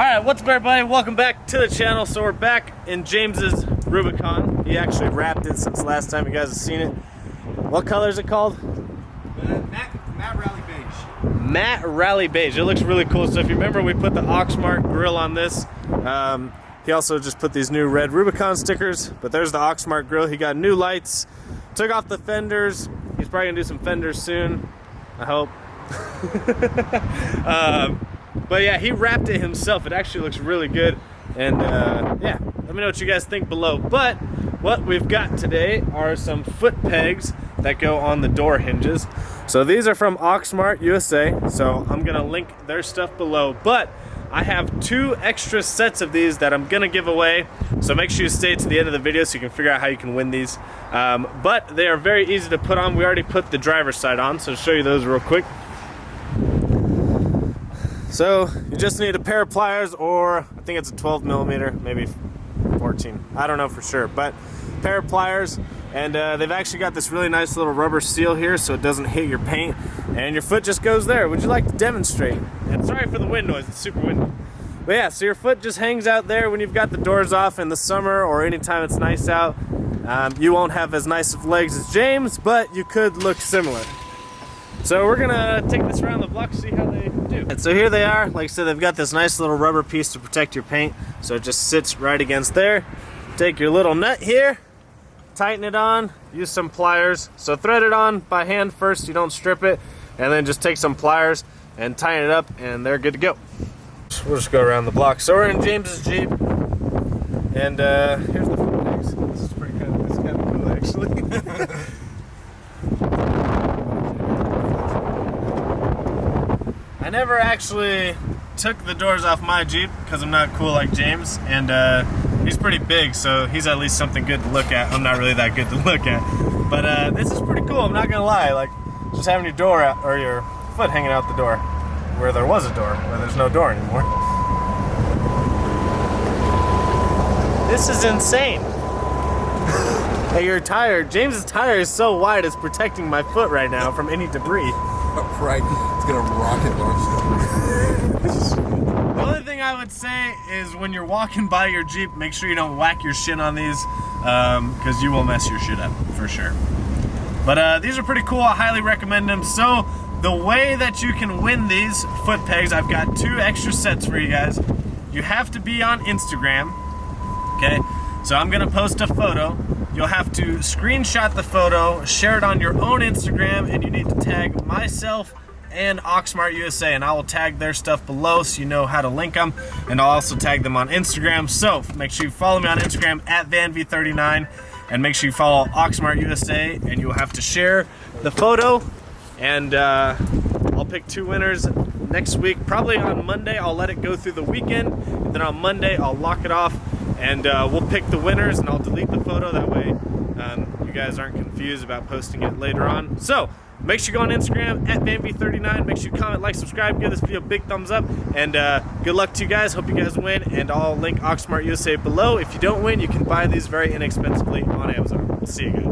Alright, what's up everybody? Welcome back to the channel. So we're back in James's Rubicon. He actually wrapped it since last time you guys have seen it. What color is it called? Matte Rally Beige. Matte Rally Beige. It looks really cool. So if you remember, we put the Auxmart grill on this. He also just put these new red Rubicon stickers, but there's the Auxmart grill. He got new lights, took off the fenders. He's probably gonna do some fenders soon, I hope. But yeah, he wrapped it himself. It actually looks really good. And yeah, let me know what you guys think below. But what we've got today are some foot pegs that go on the door hinges. So these are from Auxmart USA. So I'm gonna link their stuff below. But I have 2 extra sets of these that I'm gonna give away. So make sure you stay to the end of the video so you can figure out how you can win these. But they are very easy to put on. We already put the driver's side on, so I'll show you those real quick. So you just need a pair of pliers, or I think it's a 12 millimeter, maybe 14. I don't know for sure, but a pair of pliers. And they've actually got this really nice little rubber seal here so it doesn't hit your paint, and your foot just goes there. Would you like to demonstrate? And sorry for the wind noise, it's super windy. But yeah, so your foot just hangs out there when you've got the doors off in the summer or anytime it's nice out. You won't have as nice of legs as James, but you could look similar. So we're gonna take this around the block, see how they do. And so here they are. Like I said, they've got this nice little rubber piece to protect your paint, so it just sits right against there. Take your little nut here, tighten it on, use some pliers. So thread it on by hand first, you don't strip it, and then just take some pliers and tighten it up, and they're good to go. We'll just go around the block. So we're in James's Jeep, and here's the foot pegs. This is pretty kind of cool actually. I never actually took the doors off my Jeep because I'm not cool like James, and he's pretty big, so he's at least something good to look at. I'm not really that good to look at, but this is pretty cool, I'm not gonna lie. Like, just having your door out, or your foot hanging out the door where there was a door, where there's no door anymore. This is insane. Hey, your tire, James's tire is so wide it's protecting my foot right now from any debris. Right, it's gonna rocket launch. The only thing I would say is when you're walking by your Jeep, make sure you don't whack your shit on these, because you will mess your shit up for sure. But these are pretty cool. I highly recommend them. So the way that you can win these foot pegs, I've got 2 extra sets for you guys. You have to be on Instagram, okay? So I'm gonna post a photo. You'll have to screenshot the photo, share it on your own Instagram, and you need to tag myself and Auxmart USA, and I will tag their stuff below so you know how to link them, and I'll also tag them on Instagram. So make sure you follow me on Instagram at VanV39, and make sure you follow Auxmart USA, and you'll have to share the photo, and I'll pick 2 winners next week. Probably on Monday. I'll let it go through the weekend, and then on Monday I'll lock it off, and we'll pick the winners, and I'll delete the photo. That way you guys aren't confused about posting it later on. So make sure you go on Instagram at VanV39. Make sure you comment, like, subscribe, give this video a big thumbs up, and good luck to you guys. Hope you guys win, and I'll link Auxmart USA below. If you don't win, you can buy these very inexpensively on Amazon. We'll see you guys.